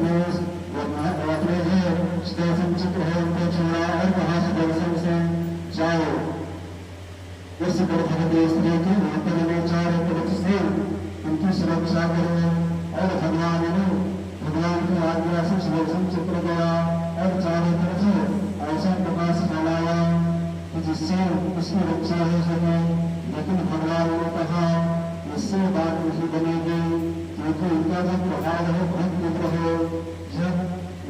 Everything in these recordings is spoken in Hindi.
अपने जो स्टेशन चित्र है उनको छोड़ा और वहां से दर्शन से जाओ। इस प्रकार देश के माता ने चार तरफ से उनकी सुरक्षा करो और भगवान की आज्ञा से सुदर्शन चित्र गया और चारों तरफ से ऐसा प्रकाश फैलाया कि जिससे उसकी रक्षा हो सके। लेकिन भगवान ने कहा इससे बात नहीं बनेगी, क्योंकि उनका जो प्रभाव है बहुत तीव्र है। जब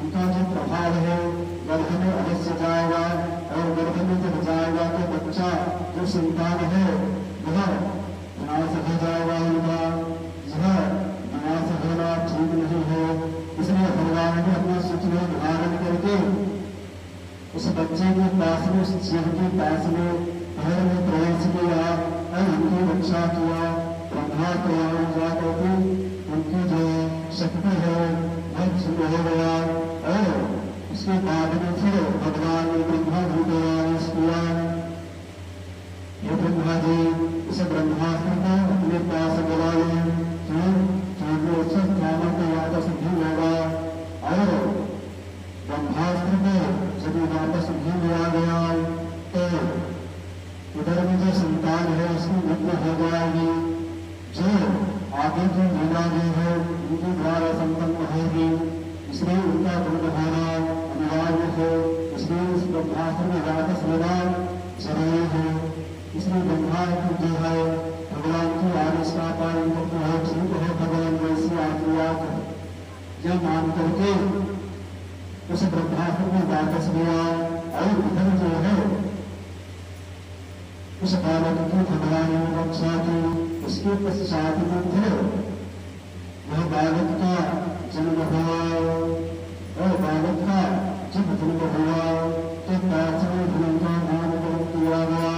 उनका जो प्रभाव है गर्भ में अवश्य जाएगा और गर्भ में जब जाएगा तो बच्चा जो संतान है वह विनाश हो जाएगा। उनका यह विनाश होना ठीक नहीं है। इसलिए भगवान ने अपने सूचना धारण करके उस बच्चे के पास में, उस जीव के पास में घर में प्रवेश किया और उनकी रक्षा किया। ब्रह्मा तैयार जाकर के उनकी जो शक्ति है वह शुरू हो गया और उसके बाद में फिर भगवान ने ब्रह्मा जी को आदेश किया, ये ब्रह्मा जी इस ब्रह्मास्त्र को अपने पास बुला लें, क्योंकि उससे कामों को वापस नहीं होगा। और ब्रह्मास्त्र को जब वापस नहीं लिया गया तो उधर में जो संतान है उसकी मृत्यु हो जाएगी। जो आगे की लीला जो है उनके द्वारा संपन्न होगी, इसलिए उनका वध होना अनिवार्य है। इसलिए उस ब्रह्मास्त्र में वापस लेना जरूरी है। इसलिए ब्रह्मा जो है भगवान की आदेश का पालन करते हैं। ठीक है, भगवान वैसी आज्ञा यह मान करके उस ब्रह्मास्त्र में वापस लिया और इधर जो है उस बालक की भगवान ने रक्षा की। उसके पश्चात में फिर वह बालक का जन्म हुआ और बालक का जब जन्म हुआ तो पांचवें दिन का नामकरण किया गया।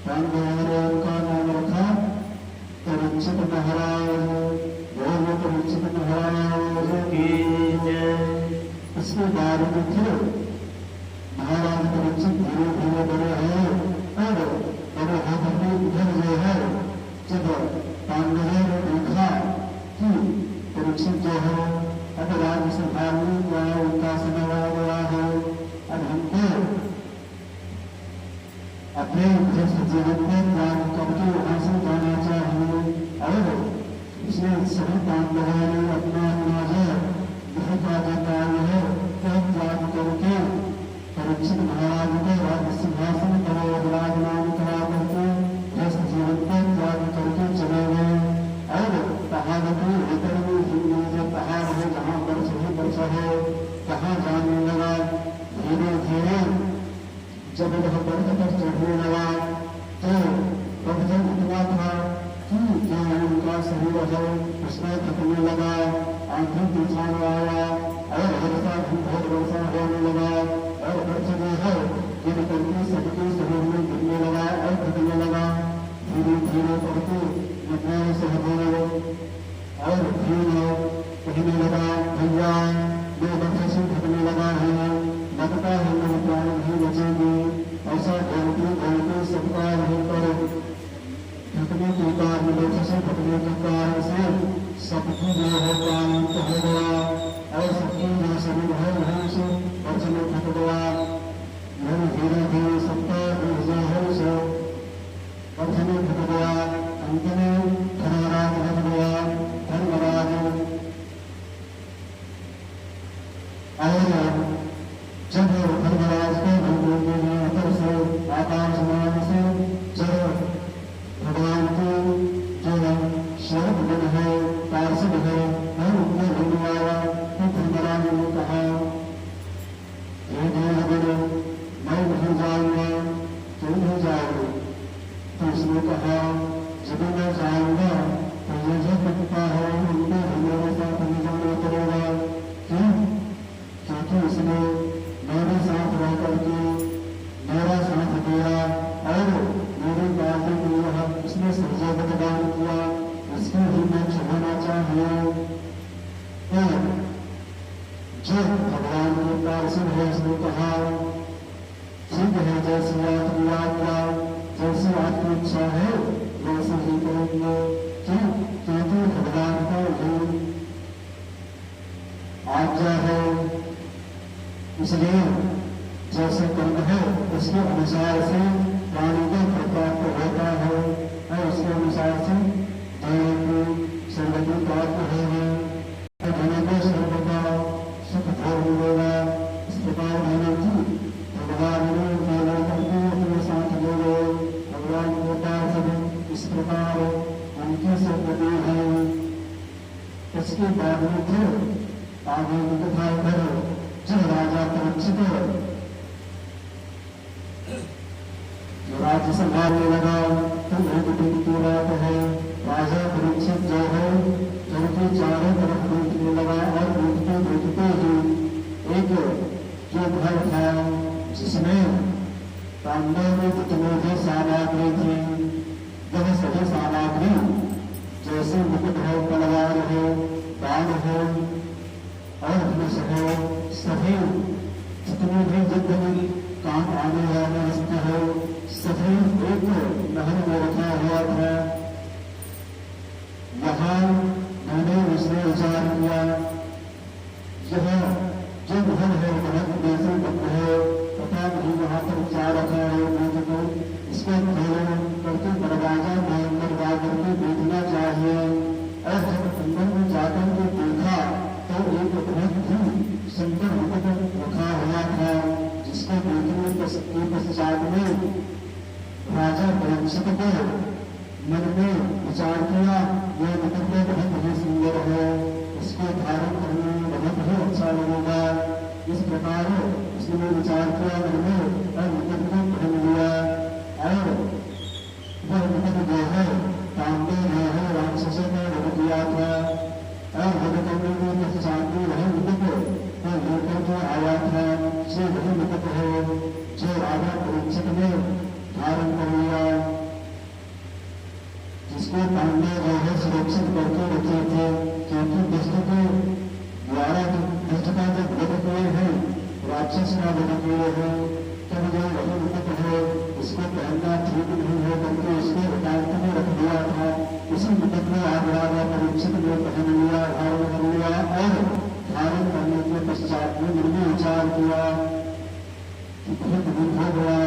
पांडवों का नाम रखा परीक्षित महाराज। वो परीक्षित महाराज इसके बाद में फिर महाराज परीक्षित धीरे धीरे बड़े हैं और बड़े होकर इधर जो है जब पांडवों ने देखा कि परीक्षित जो है अब राज्य संभालने का उनका समय आ गया है, अब हमको अपने जीवन में ज्ञान करके वहां से जाना चाहिए। और इसलिए सभी पांडवों ने अपना अपना जो कार्य कार्य है त्याग करके परीक्षित महाराज को राज्य सिंहासन पर विराजमान करा करके गृहस्थ जीवन को त्याग करके चले गए। और पहाड़ के भीतर में जो पहाड़ है जहाँ वर्ष ही वर्ष है कहाँ जाने लगा। धीरे धीरे जब वह पर्वत पर चढ़ने लगा तो पर्वत उतना था कि जो उनका शरीर है उसमें थकने लगा, आंखें तूफान आया और बहुत वर्षा होने लगा और वर्ष जो है गिर करके सबके शरीर में गिरने लगा और थकने लगा। धीरे धीरे करके अपने सहदेव और धीरे कहने लगा भैया दो वर्ष से थकने लगा है, लगता है मेरे प्राण नहीं बचेंगे। ऐसा बोलते सबका नहीं पर थकने के कारण वर्ष से थकने के कारण से सबकी जो है प्राण हो गया और सबकी जो शरीर है वहीं से वर्ष में थक गया। धीरे धीरे सबका जो है उसे वर्ष में थक गया। अंत में धर्मराज बन गया। धर्मराज और जब धर्मराज को ऊपर से आकाश मान से जब भगवान को जो शरद बन है पार्षद है और उनको होने वाला तो धर्मराज ने कहा ये देवगण मैं नहीं जाऊंगा, तुम नहीं जाओगे। तो उसने कहा जब मैं जाऊंगा तो ये जो पिता है उनको हमारे साथ नहीं जाना पड़ेगा। क्यों? क्योंकि उसने मेरे साथ रह करके मेरा साथ दिया और मेरे कार्य के लिए उसने सर्जा बलिदान किया, उसको ही मैं छुपाना चाहिए। तो जो भगवान के पार्षद है उसने कहा ठीक है, जैसी आपकी आज्ञा, जैसी आपकी इच्छा है वैसे ही करेंगे। क्यों? क्योंकि भगवान को ही आज्ञा है। इसलिए जैसे कर्म है उसके अनुसार से प्राणी को प्राप्त होता है और उसके अनुसार से देव को सर्वति प्राप्त होगी, धन को सर्व का सुख भोग मिलेगा। इस प्रकार धन की भगवान ने मेरे करके अपने साथ ले गए। भगवान के पास इस प्रकार उनकी संगति है। उसके बाद में फिर आगे कथा करो। जब राजा परीक्षित राज्य संभालने लगा तो एक दिन की बात है। राजा परीक्षित जो है उनके चारों तरफ देखने लगा और देखते ही एक जो घर था जिसमें पांडव में जितने भी सामग्री थी वह सभी सामग्री जैसे मुकुट हो, तलवार हो, बाण हो और धनुष हो, सभी जितने भी युद्ध में काम आने वाले अस्त्र हो सभी एक महल में रखा हुआ था। यहाँ मैंने उसने विचार किया यह जो महल है वह कैसे बंद है, पता नहीं वहां पर क्या रखा है। मैं तो इसको खोलो करके दरवाजा में अंदर जा करके देखना चाहिए। और जब अंदर में जाकर के देखा तो एक बहुत ही सुंदर मुकुट रखा हुआ था जिसको देखने के पश्चात में राजा परीक्षित को मन में विचार किया यह मुकुट बहुत ही सुंदर है, इसको धारण करने में बहुत ही अच्छा लगेगा। इस प्रकार उसने विचार किया मन में और मुकुट को पहन लिया। और वह मुकुट जो है पांडव जो है राक्षसों ने वध किया था और वध करने के पश्चात में वही मुकुट को लेकर के आया था। से वही मुकुट है जो राजा परीक्षित ने धारण कर लिया, जिसको पांडव जो है सुरक्षित करके रखे थे। क्योंकि दुष्ट के द्वारा दुष्ट का जो वध किए हैं, राक्षस का वध किए हैं, तब जो वही मुकुट है उसको पहनना ठीक नहीं है करके उसको एकांत में रख दिया था। उसी मुकुट में आज राजा परीक्षित ने पहन लिया, धारण कर लिया और धारण करने के पश्चात में निर्णय विचार किया कि बहुत दिन हो गया,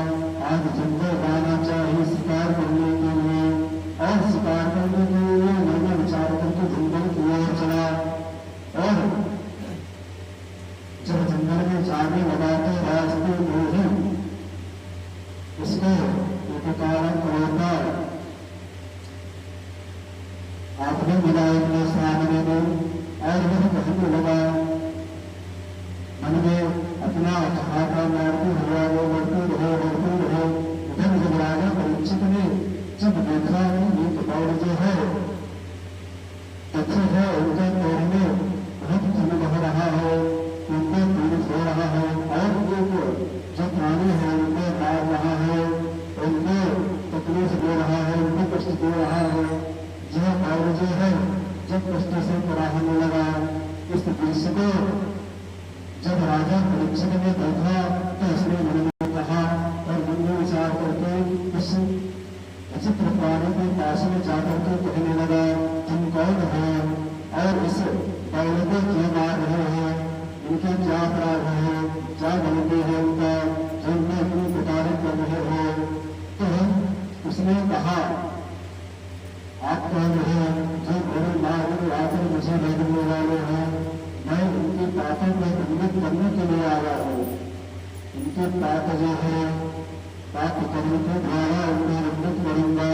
आज जंगल जाना चाहिए शिकार करने के लिए। और शिकार करने के लिए मैंने विचार करके जंगल की ओर चला। और जब जंगल में जाने लगा तो रास्ते में ही उसको एक कारण होता आपने मिला अपने सामने में और वह कहने लगा मन में अपना ठहाका मारते हुआ वो बढ़ते रहे। उधर जब राजा परीक्षित ने जब देखा एक दौड़ जो है तथ्य है उनके पैर में बहुत खून बह रहा है, उनको पीड़ित हो रहा है और एक जो प्राणी है उनको मार रहा है, उनको तकलीफ दे रहा है, उनको कष्ट दे रहा है। यह पैर जो है जब कष्ट से कराहने लगा। इस दृश्य को जब राजा परीक्षित ने देखा तो उसने मन में कहा और मन में विचार करके उस विचित्र प्राणी के पास में जाकर के कहने लगा तुम कौन हो और इस बैल को क्यों मार रहे हो, इनके क्या अपराध है, क्या गलती है उनका जो उन्हें अपनी प्रताड़ित कर रहे हो। तो उसने कहा आप कौन हो जो घोड़े मार आकर मुझे भेजने वाले हैं, मैं उनके पापों को दंडित करने के लिए आया हूँ। उनके पाप जो है पाप कर्म के द्वारा उन्हें दंडित करूंगा,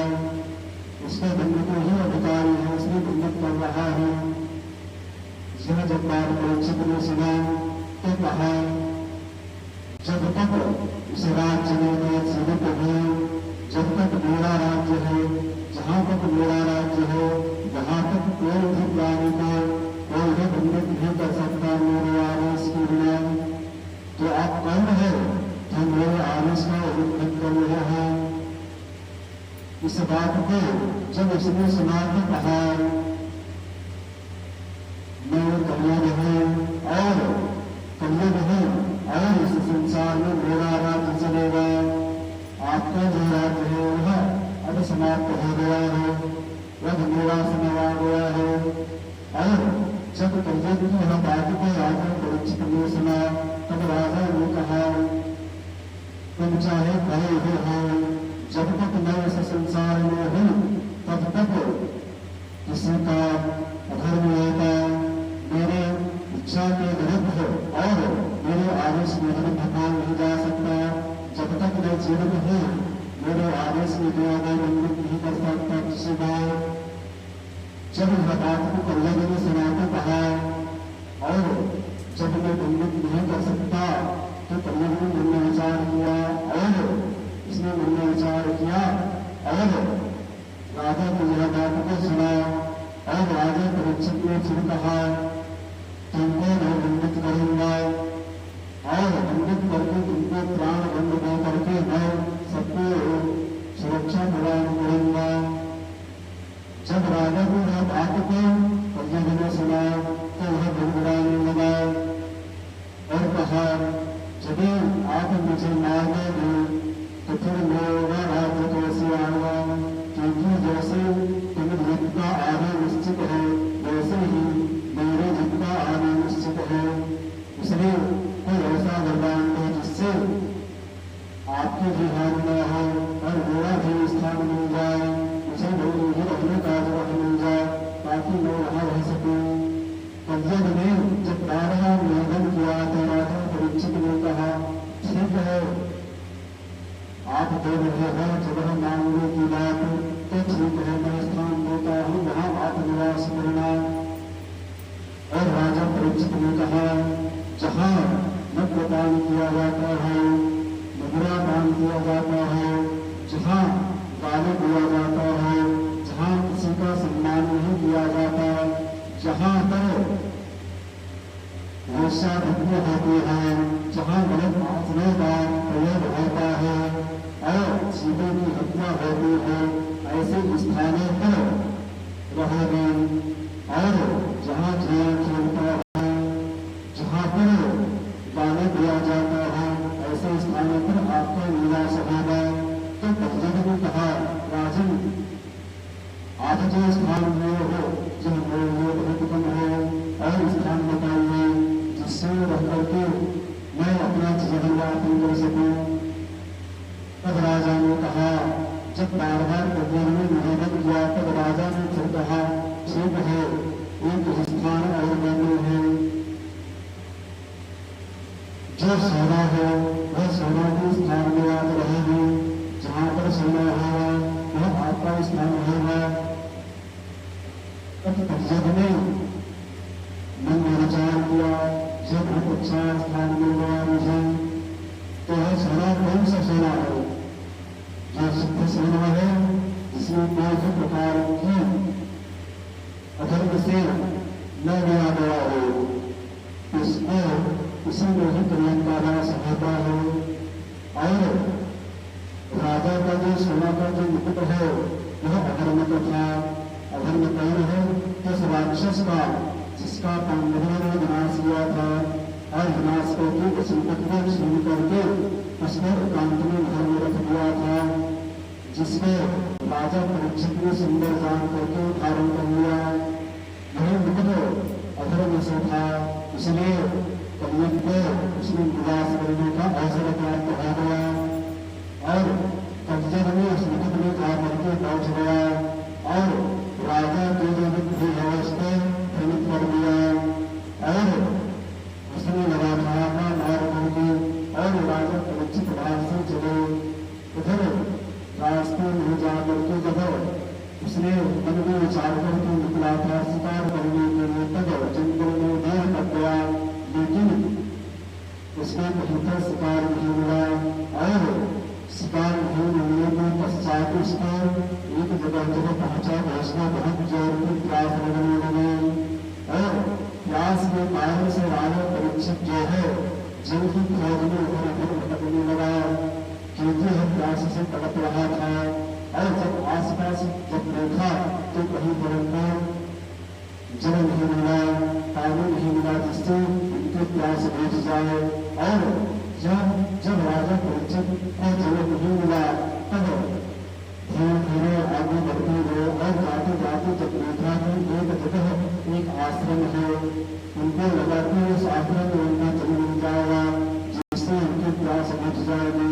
उसके दंड को ही अधिकारी है, उसने दंडित कर रहा है। यह जब बात परीक्षित ने सुना तो कहा जब तक इस राज्य में जीवित है, जब तक मेरा राज्य है, जहाँ तक मेरा राज्य है वहाँ तक कोई भी प्राणी को कोई भी दंडित नहीं कर सकता मेरे आदेश के बिना। तो आप कौन है जो मेरे आदेश का उल्लंघन कर रहे हैं। इस बात को जब उसने सुना तो कहा मैं कल्याण हूँ और कल्याण हूँ और इस संसार में मेरा राज्य चलेगा। आपका जो राज्य है वह अब समाप्त हो गया है, वह मेरा समय आ गया है। और जब कल्याण की यह बात को तुम चाहे भले ही हो, जब तक मैं इस संसार में हूँ तब तक किसी का अधर्म होगा, मेरे इच्छा के विरुद्ध और मेरे आदेश के विरुद्ध काम नहीं जा सकता। जब तक मैं जीवित हूँ मेरे आदेश में दिया गया बंधन नहीं कर सकता किसी बार। जब यह बात को कल्याण ने सुना को कहा और जब मैं बंधन नहीं कर सकता तो कल्याण ने मन में विचार किया और इसने मन में विचार किया और राजा को यह बात को सुना और राजा परीक्षित ने फिर कहा तुमको मैं बंधित करूंगा और बंधित करके तुमको प्राण बंद दे करके मैं सबको सुरक्षा प्रदान करूंगा। जब राजा को यह बात को कल्याण ने सुना तो वह गुड़गुड़ाने लगा और कहा जब आप मुझे मार दोगे तो फिर मेरा राज्य कैसे आएगा, क्योंकि जैसे तुम जीत का आना निश्चित है वैसे ही मेरे जीत का आना निश्चित है। इसलिए कोई ऐसा वरदान दो जिससे आपकी भी हार न हो और मेरा भी स्थान मिल जाए, मुझे भी अपने काज मिल जाए ताकि मैं वहां रह सकूं। कल्याण ने जब बारहा निवेदन किया तो राजा परीक्षित ने कहा ठीक है, आप दे रहे हैं जगह मांगने की बात तो ठीक है, मैं स्थान देता हूँ वहां आप निवास करना। और राजा परीक्षित ने कहा जहाँ मद्यपान किया जाता है, मदिरा पान किया जाता है, जहाँ गाली दिया जाता है, जहाँ किसी का सम्मान नहीं किया जाता, जहाँ पर वेश्यावृत्ति होती है, जहाँ गलत आचरण का प्रयोग होता है और जीवों की हत्या होती है, ऐसे स्थानों पर रहोगे। और जहाँ जुआ खेलता है, जहाँ पर गाली दिया जाता है, ऐसे स्थानों पर आपका निवास होगा। तो कल्याण ने कहा राजन आप जो स्थान में हो जो बहुत कम हो और स्थान बताइए जिससे रह करके मैं अपना जीवन यापन कर सकूं। तब राजा ने कहा जब बार बार कल्याण ने निवेदन किया तब राजा ने फिर कहा ठीक है, एक स्थान और मैंने है, जो सोना है वह सोना के स्थान में आप रहेंगे, जहाँ पर सोना होगा वह आपका स्थान होगा। तब कल्याण ने मन में विचार किया जब अच्छा स्थान मिल गया मुझे तो यह सोना कौन सा सोना है, जो शुद्ध सोना है जिसमें कोई भी प्रकार की अधर्म से न लिया गया हो, उसको उसी में ही कल्याण का रास होता है। और राजा का जो सोना का जो मुकुट है वह अधर्म का था। अधर्म कौन है, उस राक्षस का जिसका पांडवों ने विनाश किया था और विनाश करके उस मुकुट को छीन करके उसने एकांत में घर में रख दिया था, जिसको राजा परीक्षित ने सुंदर दान करके धारण कर लिया। वही मुकुट अधर्म से था, इसलिए कल्याण को उसने निवास करने का अवसर प्राप्त हो गया और कल्याण ने उस मुकुट में जा करके पहुंच गया और राजा के जो बुद्धि है उसको भ्रमित कर दिया और उसने लगा था मार करके और राजा परीक्षित भाग से चले। उधर रास्ते में जा करके जब उसने मन में विचार करके निकला था शिकार करने के लिए तब जंगल में देर कर गया, लेकिन उसमें कहीं पर शिकार नहीं मिला और शिकार नहीं मिलने के पश्चात उसको एक जगह पहुंचा तो उसको बहुत जोर की प्यास लगने लगी और प्यास के कारण से राजा परीक्षित जो है जिनकी खोज में उधर भटकने लगा, क्योंकि वह प्यास से तड़प रहा था। और जब आसपास जब देखा तो कहीं पर जल नहीं मिला, पानी नहीं मिला जिससे उनके प्यास बुझ जाए। और जब राजा परीक्षित को जल नहीं मिला तब धीरे धीरे आगे बढ़ते गए और जाते जाते जब देखा कि एक जगह एक आश्रम है, उनको लगा कि उस आश्रम में उनका जल मिल जाएगा जिससे उनकी प्यास बुझ जाएगी।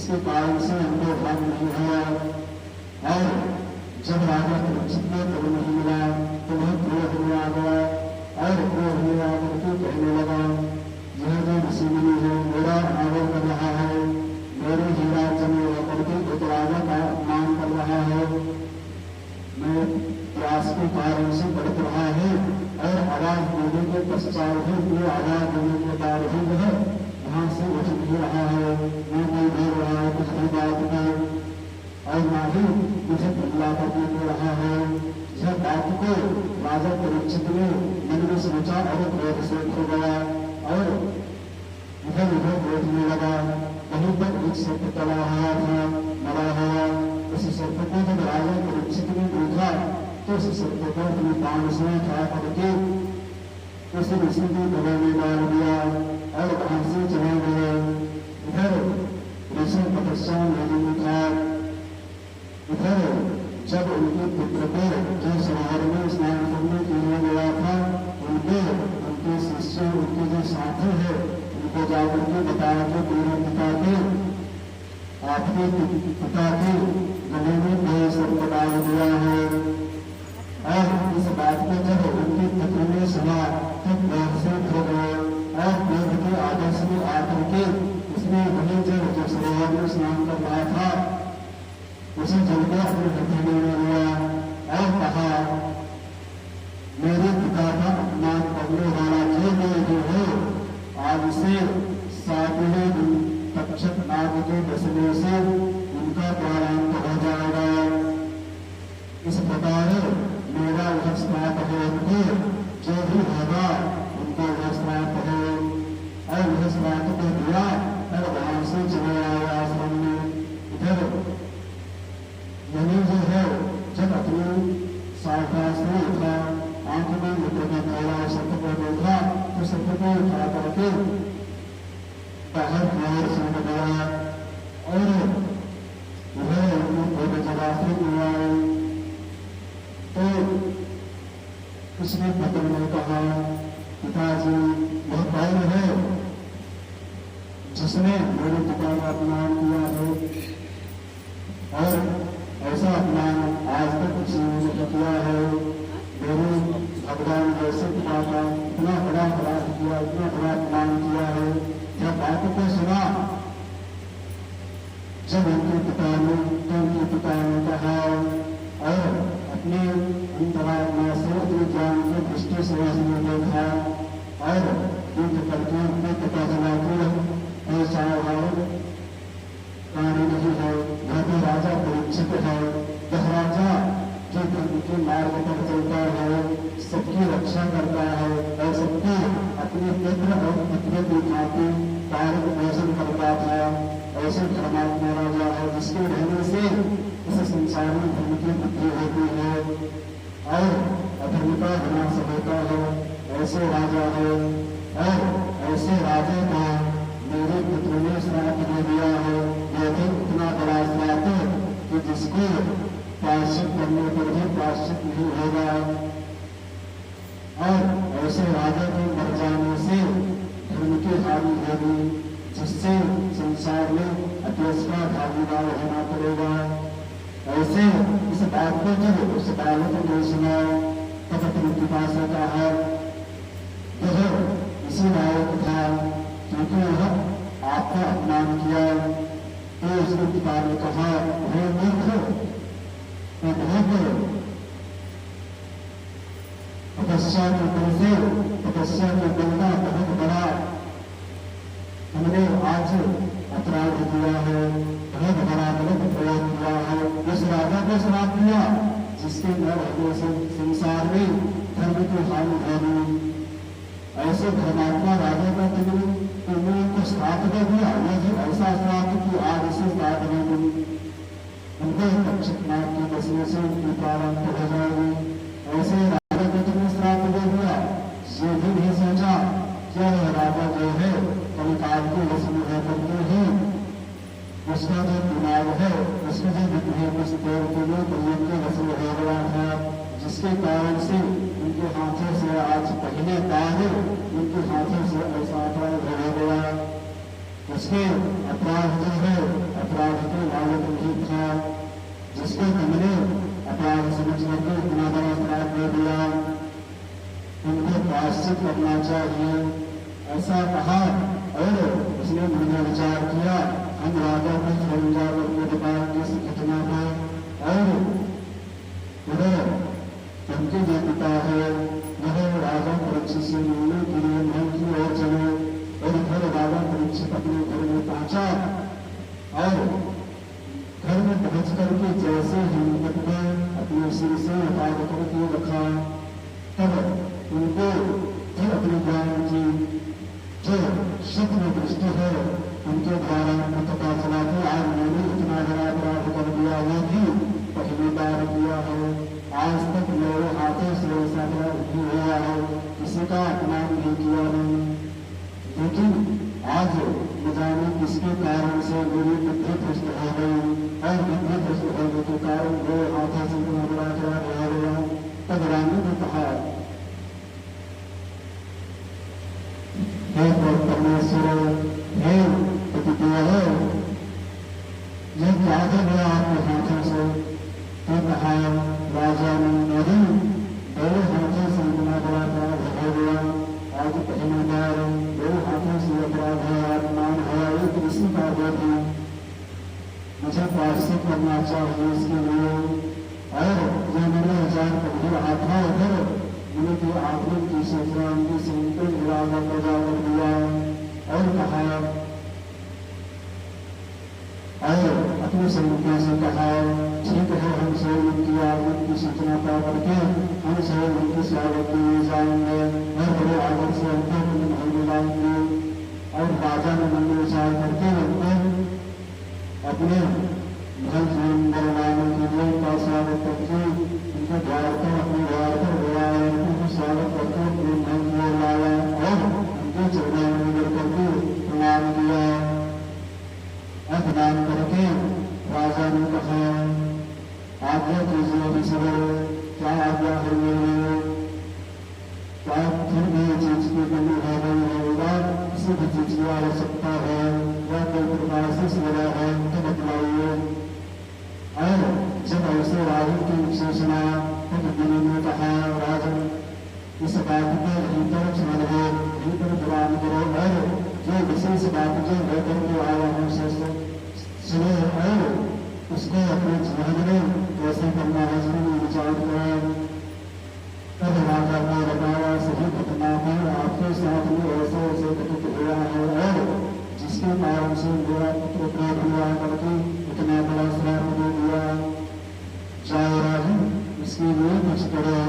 जिसके कारण से उनको भाग नहीं हुआ। और जब राजा परीक्षित को तब नहीं मिला तो वह क्रोध में आ गया और क्रोध में आकर के कहने लगा, यह जो ऋषि मुनि है मेरा अनादर कर रहा है, मेरे ही राज्य में होकर के एक राजा का अपमान कर रहा है, मैं प्रयास के कारण से बढ़ रहा है और आवाज देने के पश्चात भी वो आवाज देने के बाद ही वह वहां से उठ नहीं रहा है, मैं नहीं बोल रहा है कुछ भी बात में और ना ही मुझे बदला करने दे रहा है। यह बात को राजा परीक्षित ने मन में सोचा और क्रोध से खो गया और इधर उधर देखने लगा। वहीं पर एक सर्प तला हुआ था, मरा हुआ। उस सर्प को जब राजा परीक्षित ने देखा तो उस सर्प को अपने पांव से उठा करके उस ऋषि के गले में डाल दिया और वहां से चले गए। इधर ऋषि तपस्या में था। इधर जब उनके पुत्र पर जो सरोवर में स्नान करने के लिए गया था उनके शिष्य उनके जो साथी है उनको जाकर के बताया कि मेरे पिता के आपके पिता के गले में कोई सर्प डाल दिया है। और इस बात को जब उनके पुत्र ने सुना तो क्रोध से खो गए और क्रोध के आदर्श में आकर के उसने वही जो सरोवर में स्नान कर रहा था उसे जल को अपने हथेली में लिया और कहा, मेरे पिता का अपमान करने वाला जो है आज से 7वें दिन तक्षक नाग के डसने से उनका प्रारंभ हो जाएगा। इस प्रकार मेरा वह श्राप है उनको जो भी होगा उनको वह श्राप है और वह श्राप को दिया और वहां से चले आए आश्रम में। इधर यही जो है जब अपनी सावकाश में उठा आंख में मित्र का खोला सत्य को देखा तो सत्य को उठा करके बाहर की ओर से गया और वह उनको जवाब हुआ तो उसने पुत्र ने कहा, पिताजी वह कौन है जिसने मेरे पिता का अपमान किया है और ऐसा अपमान आज तक किसी ने किया है। मेरे भगवान जैसे पिता का इतना बड़ा अपराध किया, इतना बड़ा अपमान किया है। जब बात को सुना जब उनके पिता ने कहा और अपने अंतरात्मा से अपने ज्ञान की दृष्टि से उसने देखा और युद्ध करके उनके पिता जलाकर ऐसा प्राणी नहीं है, वह भी राजा परीक्षित है। यह राजा जो धर्म के मार्ग पर चलता है, सबकी रक्षा करता है और सबके अपने मित्र और पुत्र की भांति पालन पोषण करता था। ऐसे धर्मात्मा राजा है जिसके रहने से इस संसार में धर्म की वृद्धि होती है और अधर्म का विनाश होता है। ऐसे राजा है और ऐसे राजा का मेरे पुत्र ने श्राप दे दिया है। यह भी इतना बड़ा श्राप कि जिसको प्रायश्चित करने पर भी प्रायश्चित नहीं होगा और ऐसे राजा के मर जाने से धर्म की हानि होगी जिससे संसार में अत्यंत का भागीदार होना पड़ेगा। ऐसे इस बात को जब उस बालक ने सुना तब अपने पिता से कहा, यह इसी लायक था क्योंकि वह आपका अपमान किया। तो उसके पिता ने कहा, हे मूर्ख, तपस्या के बल से तपस्या के बल का बहुत बड़ा हमने आज अपराध किया है, बहुत बड़ा गलत प्रयोग किया है। उस राजा को श्राप दिया जिसके न रहने से संसार में धर्म की हानि होगी। ऐसे धर्मात्मा राजा का तुमने उनको श्राप दे दिया, यह ऐसा श्राप कि आज से श्राप नहीं मिली, उनको तक्षक नाग के बसने से उनकी प्रारंभ हो जाएगी। ऐसे राजा को तुमने श्राप दे दिया, ये भी नहीं सोचा क्या राजा जो है कलिकाल के वश में होकर के ही उसका जो दिमाग है उसमें जो बुद्धि कुछ देर के लिए प्रयोग के वश में हो गया था, जिसके कारण से उनके हाथों से आज पहले बार उनके हाथों से ऐसा अपराध हो गया। उसके अपराध जो है अपराध राजा को समझा करके बताया कि इस घटना का और उधर उनके जो पिता है वह राजा परीक्षित से मिलने के लिए महल की ओर चले और फिर राजा परीक्षित अपने घर में पहुंचा और घर में पहुंच करके जैसे हिम्मत ने अपने सिर से उतार करके रखा तब उनको फिर अपने ज्ञान की जो शक्ति दृष्टि है उनके द्वारा पता चला कि आज मैंने इतना बड़ा अपराध कर दिया वो भी पहली बार किया है। आज तक मेरे हाथों से ऐसा नहीं हुआ है, किसी का अपमान नहीं किया है, लेकिन आज न जाने किसके कारण से मेरी बुद्धि भ्रष्ट हो गई और बुद्धि भ्रष्ट होने के कारण वो हाथों से इतना बड़ा अपराध हो गया। तब रानी ने कहा, हे परमेश्वर, हे प्रतिदेव, ये क्या हो गया आपके हाथों से? तो कहा राजा ने, नहीं, मेरे हाथों से इतना बड़ा अपराध हो गया, आज पहली बार मेरे हाथों से अपराध है, अपमान है, एक ऋषि का वध है, मुझे प्रायश्चित करना चाहिए इसके लिए। और जो मेरे हजार कभी आत्मा उधर मैंने की आत्मा की सूचना उनकी सुनते राजा को जाकर दिया और कहा और अपने सैनिकों से कहा, ठीक है, हम सब उनकी आगमन की सूचना पा करके हम सब उनके स्वागत के लिए जाएंगे और बड़े आदर से उनको महल मिलाएंगे। और राजा ने मन में विचार करके उनको अपने महल अंदर लाने के लिए उनका स्वागत करके उनके द्वार पर अपने द्वार पर बुलाया, उनको स्वागत करके अपने महल की ओर लाया और उनके चरणों में गिर करके प्रणाम किया। प्रदान करके राजा ने कहा, आज्ञा कीजिए ऋषिवर, क्या आज्ञा है मेरे? क्या फिर भी चीज की कमी हो गई है या किसी भी चीज की आवश्यकता है या कोई प्रकार से सुविधा है तो बतलाइए। और जब ऐसे राजन की विशेषणा तब गिरी ने कहा, राजन, इस बात के भीतर क्षण हो, भीतर जवान करो और जो विशेष बात जो लेकर के आया हूँ सुनो और उसको अपने जीवन में कैसे करना है इसमें विचार करें। तब राजा ने बताया, सही घटना में आपके साथ में ऐसे ऐसे घटित हुआ है और जिसके कारण से मेरा पुत्र क्रोध हुआ करके इतना बड़ा श्राप दे दिया। जाओ राजन, इसके लिए कुछ करो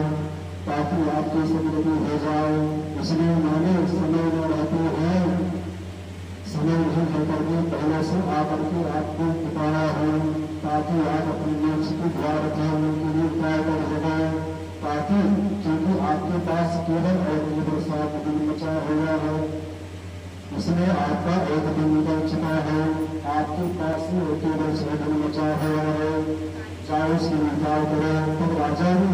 ताकि आपके सदगति हो जाए। इसलिए मैंने समय में रहते हैं समय नहीं होकर के पहले से आकर के आपको पुकारा है ताकि आप अपने मोक्ष के द्वार थे उनके लिए उपाय कर सकें, ताकि क्योंकि आपके पास केवल और केवल 7 दिन बचा हुआ है, इसमें आपका 1 दिन निकल चुका है, आपके पास में केवल 6 दिन बचा हुआ है। चाहे उसके उपाय करें। तो राजा ने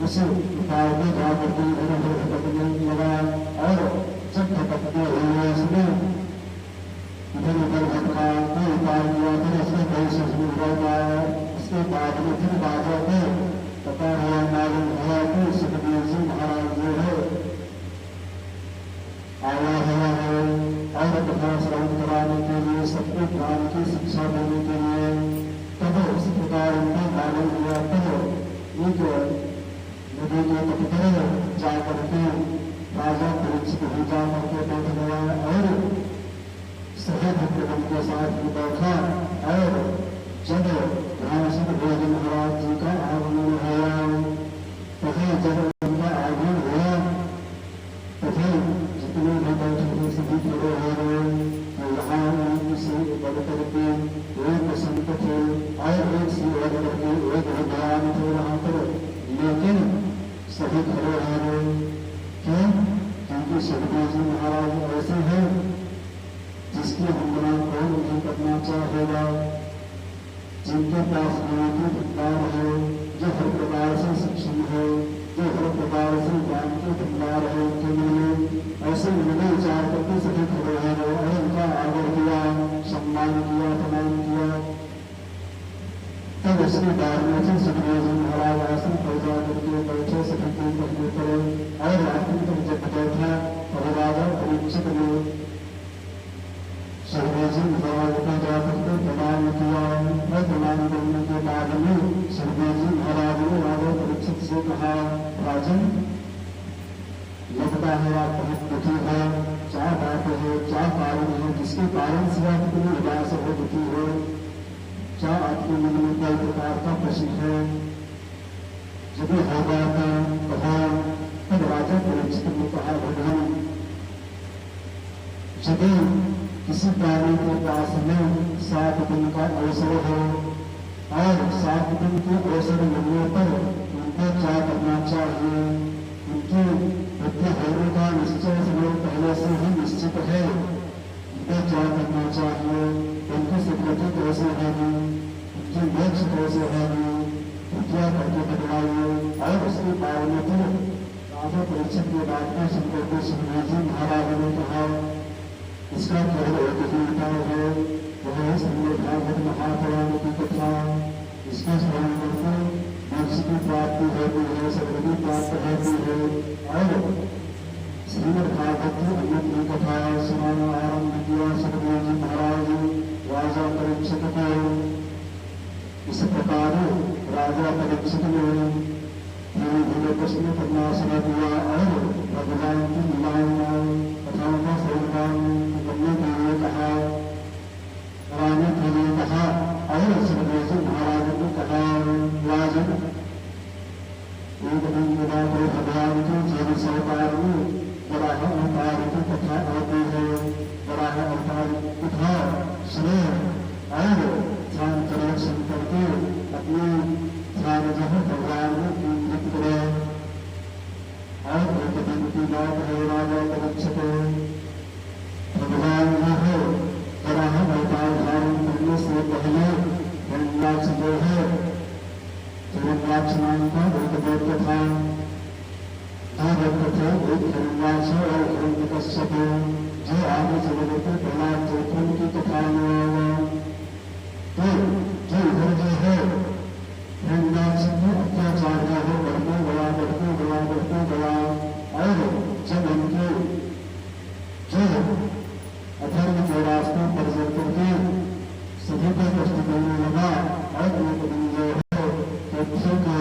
उस उपाय में जाकर के इधर उधर भटकने लगा और जब भटकते हुए उसने इधर उधर भटका कोई उपाय किया, फिर उसने कोई सोचने लग पाया। उसके बाद में फिर राजा को पता हुआ, मालूम हुआ कि सुखदेव जी महाराज जो है आया हुआ है और कथा श्रवण कराने के लिए, सबको ज्ञान की शिक्षा देने के लिए। तब उस प्रकार उनको मालूम हुआ। तब एक नदी के तट पर जाकर के राजा परीक्षित हो जाकर के बैठ गया और सभी भक्तगण के साथ भी बैठा। और जब रामचंद्र भोज महाराज जी का आगमन हुआ, तभी जब उनका आगमन हुआ तभी जितने भी बैठे थे सभी खड़े हो गए। यहाँ से बढ़ करके एक संत थे और एक से बढ़ करके एक भगवान थे वहां पर, लेकिन सभी खड़े हो गए। क्यों? क्योंकि सुखदेव जी महाराज ऐसे हैं जिसकी वंदना कौन नहीं करना चाहेगा, जिनके पास ज्ञान की भंडार है, जो हर प्रकार से सक्षम है, जो हर प्रकार से ज्ञान के भंडार है, उनके लिए ऐसे निर्णय विचार करके सभी खड़े हो गए और उनका आदर किया, सम्मान किया, प्रणाम किया। तब उसके बाद में फिर सुखदेव जी महाराज आसन पर जाकर के बैठे, सभी को पहले करो और आखिर तक जब बैठा और राजा परीक्षित ने सुखदेव जी महाराज राजन, लगता है आप बहुत दुखी है, क्या बात है, क्या कारण है, जिसके कारण से आप इतनी उदास हो, दुखी हो, क्या आपके मन में कोई प्रकार का प्रश्न है? जब होगा था कहा, तब राजा परीक्षित ने कहा, भगवान, यदि किसी प्राणी के पास में 7 दिन का अवसर हो और 7 दिन के अवसर मिलने पर उनको क्या करना चाहिए? उनकी हत्या होने का निश्चय समय पहले से ही निश्चित है, उनको क्या करना चाहिए? उनकी स्वीकृति कैसे होगी, उनकी मोक्ष कैसे होगी, क्या करके बदलाइए? और उसके बारे में फिर राजा परीक्षित के बात में सुनकर के सुखदेव जी महाराज ने कहा, इसका केवल एक ही उपाय है, वह है श्रीमद् भागवत महापुराण की कथा। इसका स्मरण करके मोक्ष की प्राप्ति होती है, सदगति प्राप्त होती है। और श्रीमद् भागवत की अन्य की कथा सुनाना आरंभ किया सुखदेव जी महाराज राजा परीक्षित को। इस प्रकार राजा परीक्षित ने धीरे धीरे प्रश्न करना शुरू किया और भगवान की लीलाओं कथाओं का श्रवण करने के लिए कहा, कराने के लिए कहा। और सुखदेव जी महाराज ने कहा, राजन, एक दिन भगवान के जीवन अवतार में वराह अवतार की कथा आती है। वराह अवतार की कथा सुने और ध्यान करें, सुन करके अपने ध्यान जो है भगवान में केंद्रित करें। और एक दिन की बात है, राजा परीक्षित भगवान जो है वराह अवतार धारण करने से पहले हिरण्याक्ष जो है, हिरण्याक्ष नाम का एक दैत्य था। 2 दैत्य थे, एक हिरण्याक्ष और हिरण्यकश्यप, जो आगे चले गए थे प्रहलाद चरित्र की कथा में आएगा। तो जो इधर जो है हिरण्याक्ष की अत्याचार जो है बढ़ते गया और जब उनके जो अधर्म के रास्ते पर चल करके सभी को कष्ट देने लगा और एक दिन जो है पक्षी को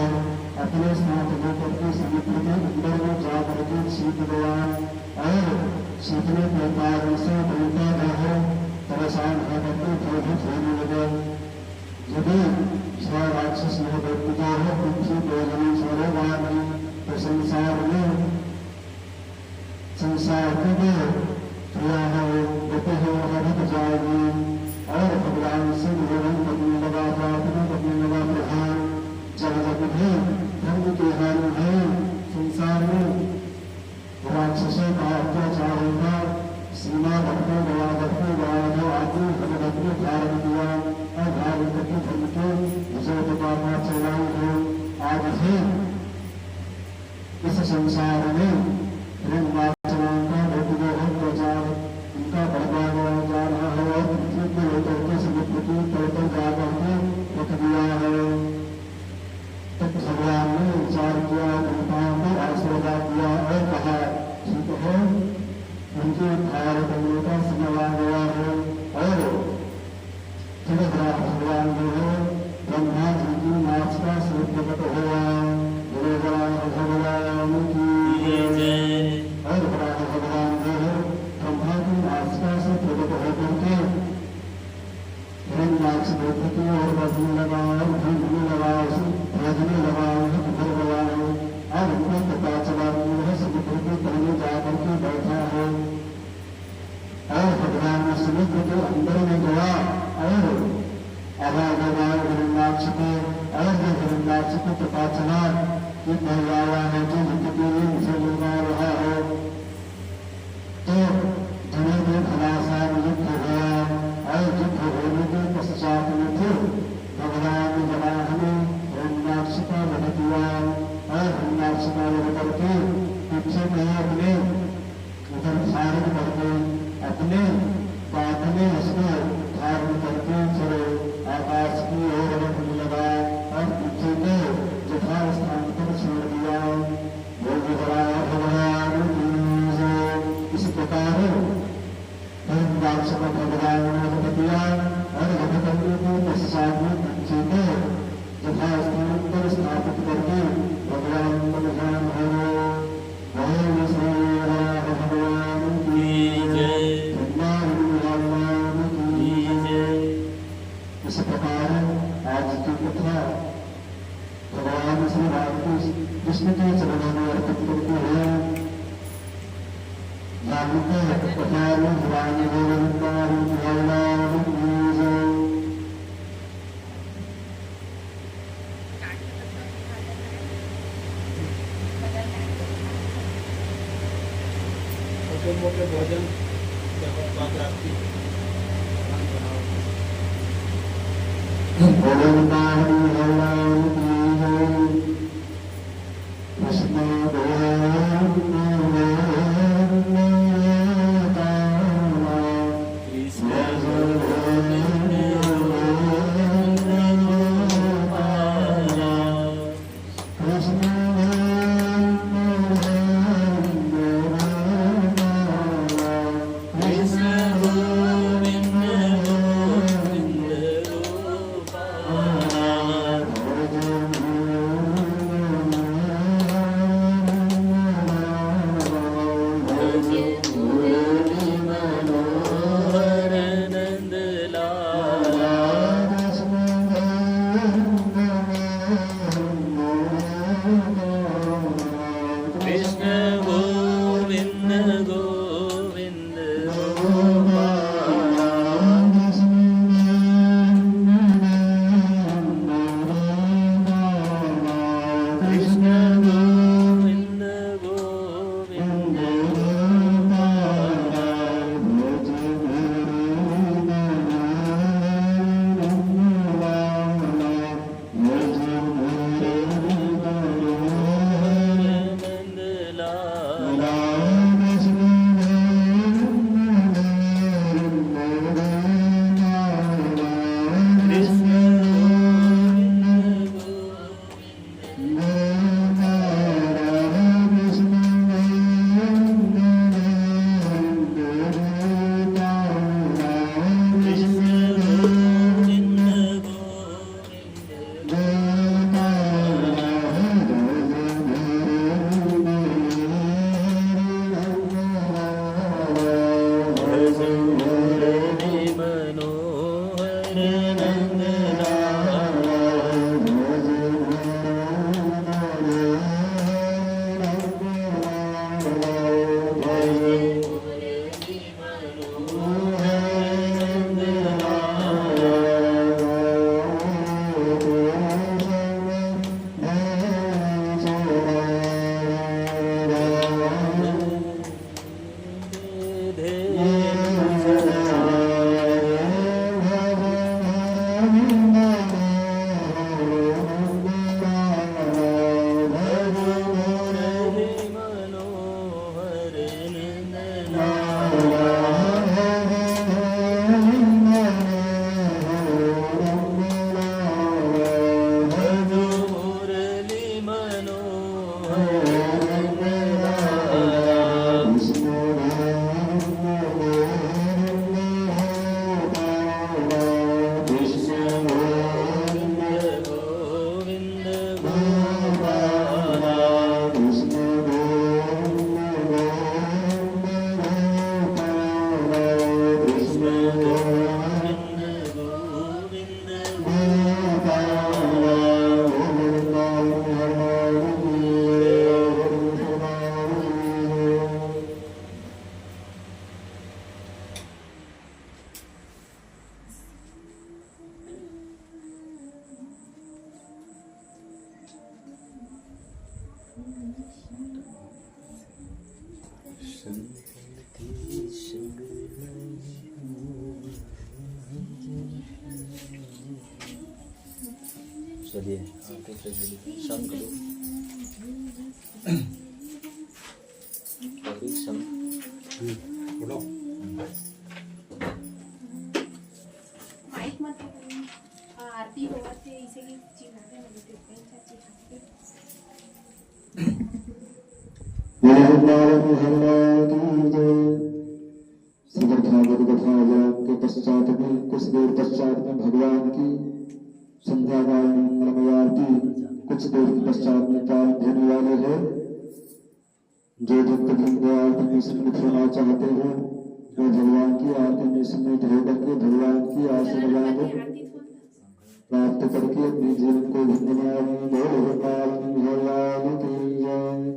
अपने साथ लेकर के समुद्र के अंदर में जा करके छींक गया और छींकने के कारण से देवता जो है परेशान होकर के भयभीत होने लगे। यदि 6 राक्षस जो व्यक्ति जो है पक्षी को जमीन छोड़ेगा नहीं तो संसार की जो क्रिया है गति है वह रुक जाएगी। और भगवान से निवेदन करने लगा, प्रार्थना करने लगा, प्रधान जब भी धर्म के हानि है संसार में राक्षसों का अत्याचार होगा, सीमा बढ़ते गया जो आदमी भगवत ने धारण किया और धारण करके धर्म के विजय पताका चलाई है। आज भी इस संसार में हिरण्याक्ष नाम का व्यक्ति अत्याचार उनका बढ़ता जा रहा है और पृथ्वी को लेकर के समुद्र की तल पर जा करके रख दिया है। तब भगवान ने विचार किया, देवताओं को आशीर्वाद दिया और कहा, ठीक है, उनके धार करने का समय आ गया है। और फिर भगवान जो है ब्रह्मा जी की नाच का स्वरूप प्रकट हुआ। भगवान की और भगवान जो है ब्रह्मा की नाच का से प्रकट होकर के हिरण्याक्ष व्यक्ति की ओर बढ़ने लगा और ढूंढने लगा, भेजने लगा, उधर गया है। और उनको पता चला कि वह समुद्र के पहले जाकर के बैठा है और भगवान ने समुद्र के अंदर में गया और आवाज लगाया हिरण्याक्ष को। और जब हिरण्याक्ष को पता चला कि महिलाया है जो युद्ध के लिए मुझे लगा रहा है, तो धने में घमासान युद्ध हुआ। और युद्ध होने के पश्चात में फिर भगवान ने वराह ने हिरण्याक्ष का वध किया और हिरण्याक्ष का वध करके पीछे में अपने उधर धारण करके अपने बात में उसको धारण करके फिर आकाश की ओर बढ़ने लगा और पीछे को यथा स्थान पर छोड़ दिया। भगवान इस प्रकार हिरण्याक्ष को भगवान ने वध किया और वध करने के पश्चात में पीछे को यथा स्थान पर स्थापित करके भगवान चलिए आते चलिए शंख दो अभी शंख बोलो माइक मत आरती होगा थे इसे की चिल्लाते हैं मुझे देखते हैं चाची के पश्चात में कुछ देर पश्चात में भगवान की संध्या काल में मंगलमय आरती कुछ देर के पश्चात में प्रारंभ होने वाले हैं। जो भक्त वृंद आरती में सम्मिलित होना चाहते हैं वो भगवान की आरती में सम्मिलित होकर के भगवान की आशीर्वाद प्राप्त करके अपने जीवन को धन्य बनाएं। बोलो भगवान की जय।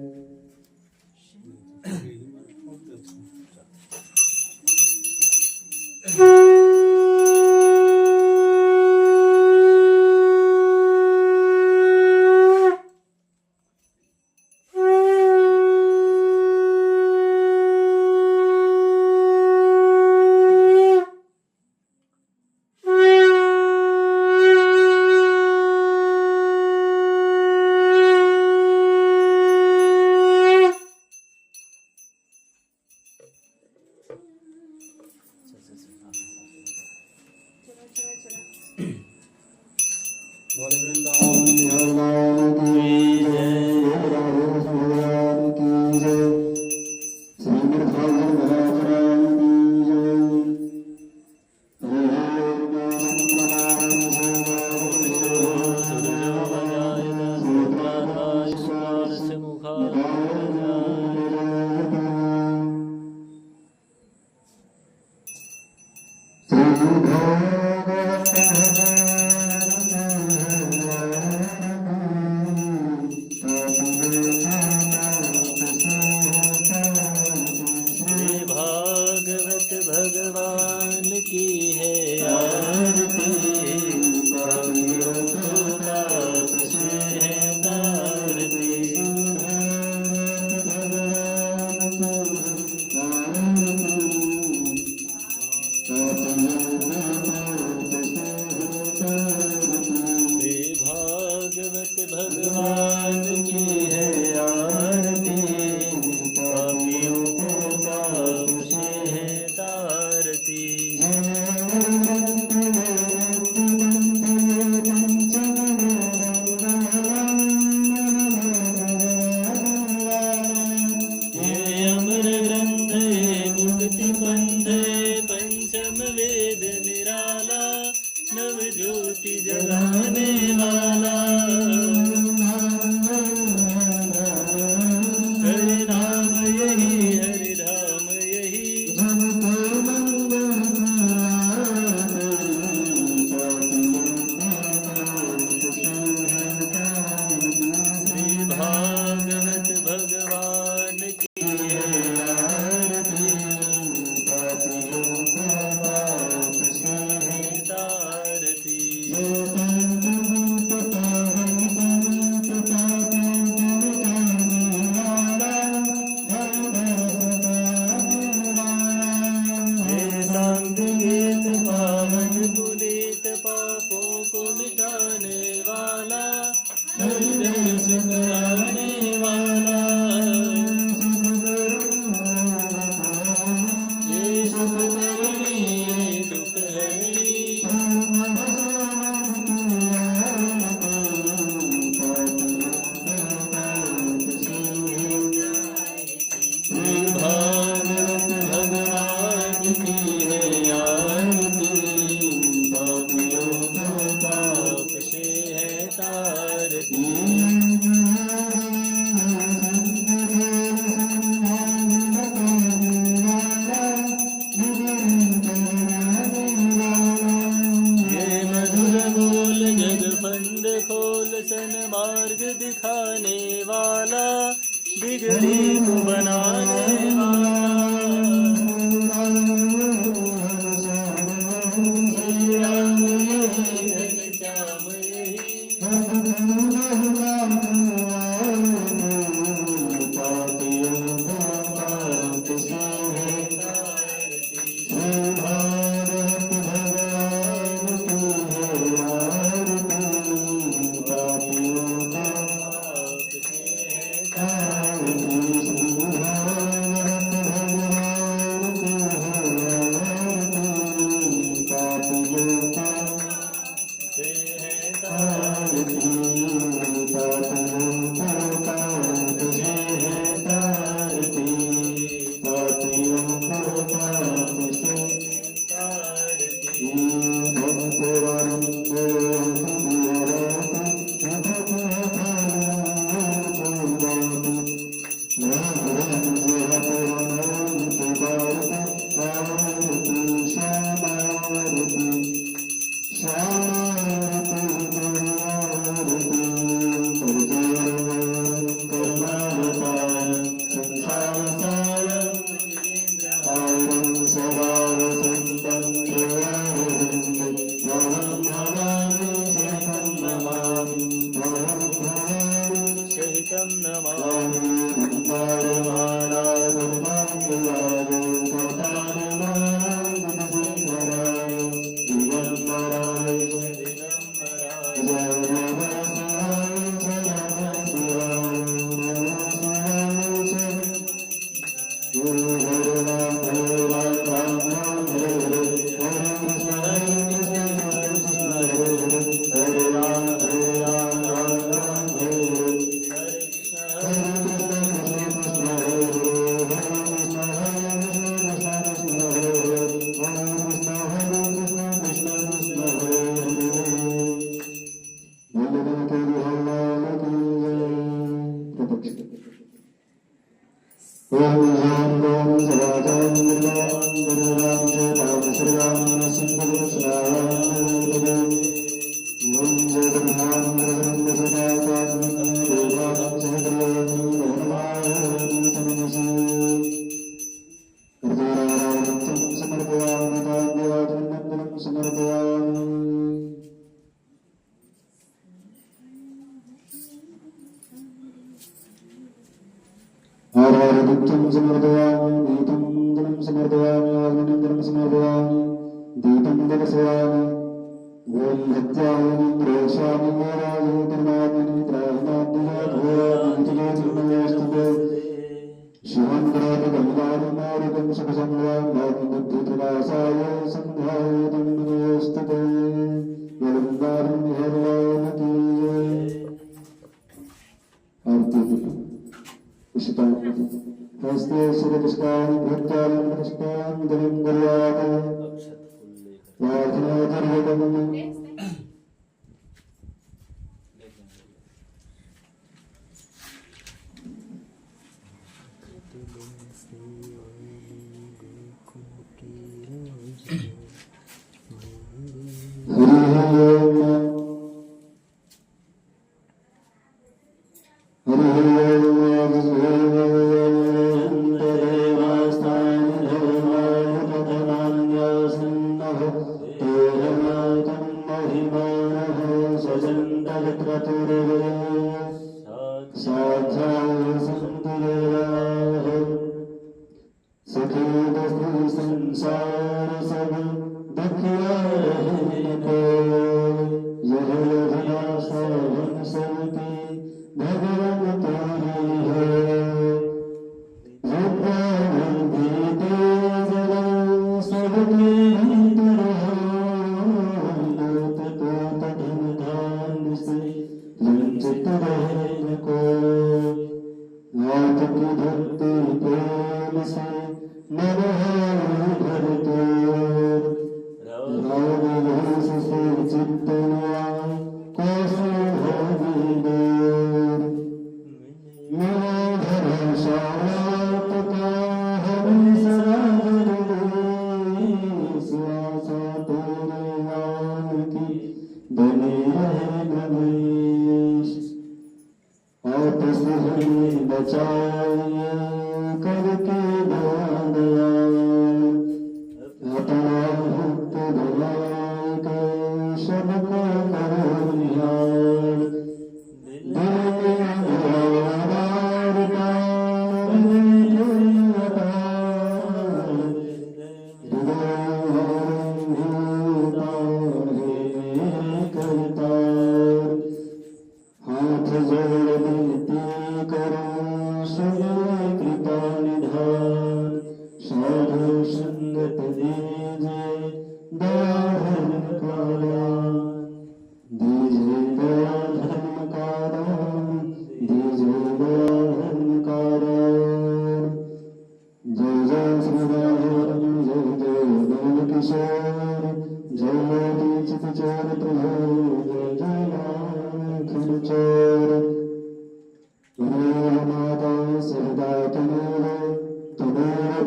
नव ज्योति जगाने वाला, हरि नाम यही हरि धाम यही, श्री भागवत भगवान की आरती, आरती। वेदांत गीत पावन पुनीत पापों को मिटाने वाला, हृदय सुखराने वाला, ये सुख करनी ये दुख हरनी, श्री भागवत भगवान की है आरती, पापियों को पाप से है तारती। ये मधुर बोल जग फंद खोल सन मार्ग दिखाने वाला, बिगड़ी को बनाने वाला, श्री राम यही घनश्याम यही, पापियों को पाप से है तारती। श्री भागवत भगवान की है आरती, पापियों को पाप से है तारती। श्री भागवत भगवान की है आरती, पापियों को से है तारती, पापियों को पाप से है तारती, पापियों को पाप से तारती। सहितं नमामि आराधनं समर्पयामि, दीपं दीपं समर्पयामि, आगमनं समर्पयामि, दीपं दर्शयामि। ओम हत्यामि प्रेषामि राजो धर्मात्मनि त्राहिमाद्ययाधोयादितिलेशुमयस्तुते शिवं गंगारमारुतं सुखसंग्राम बुद्धिप्रकाशाय संध्यायतं नमोस्तुते यदंगारं हरवानति आरती हस्ते शिरपुष्पाणि भक्तानं पुष्पाणि दलं गुरुवाद प्रार्थनादर्यकम् महिमानः सजन्तलक्रतुरवे साध्याय सन्ति देवाः सखेत स्त्री संसार सब दुखिया रहे को यह अभिलाषा हम सबकी भगवान तेरी है विद्या बुद्धि तेज बल सबके भीतर हो लोक पोत धन धान से वंचित रहे न कोई आपकी भक्ति प्रेम से मन भरते राग रस से चित्त न्याय कैसे होगी दूर मेरा भरोसा आपका हमें सराहन स्वासा तेरे नाम की बनी रहे गणेश आपस हमें बचाइए करके दया अपना भक्त भलाई के सबको करो निहाल दिल में आधार पार करतार हाथ जोड़ विनती करो सुनिए कृपा निधान साधु संगत दीजिए दया धर्म का दान दीजिए दया धर्म का दान दीजिए दया धर्म का दान जय जय श्री राम जय जय नंद किशोर जय मोती चित चोर प्रभु जय जय लाखन चोर माता सहदा तमेव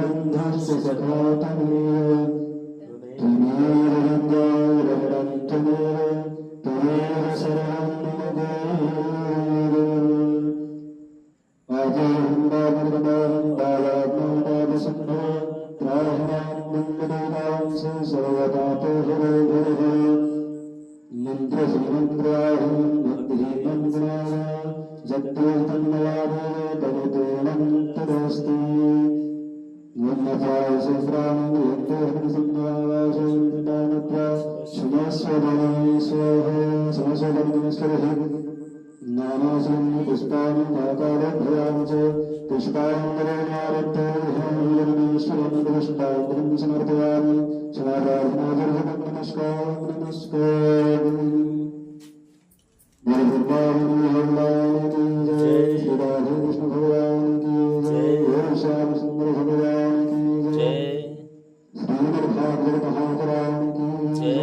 बंधुस्य सखा तमेव तमेव विद्यारहणं तमेव तमेव शरणं मम देव आजहं बाबुर्बाहं बालात्मं पादसंभव त्राहिमां मङ्गलेनां सर्वतापहरो भवः मन्त्रहीमन्त्राहं भक्तिहीमन्त्राय जप्तो तन्मयादेव तमुतोनं तदस्ति वन्नपाय सहस्राणं यत्तोऽहं संभावासो विदानत्वा क्षमस्वदने स्वाहा समस्वदनस्करः नानासन् पुष्पाणि काकारभयां च पुष्पाञ्जलिर्नारत्तोऽहं पुष्पाञ्जलिं समर्पयामि क्षमाप्रार्थनादर्शनं नमस्कारं नमस्कारम् भगवान की जय श्री राधे कृष्ण भगवान की जय श्याम सुंदर भगवान की जय श्रीमद् भागवत महापुराण की जय।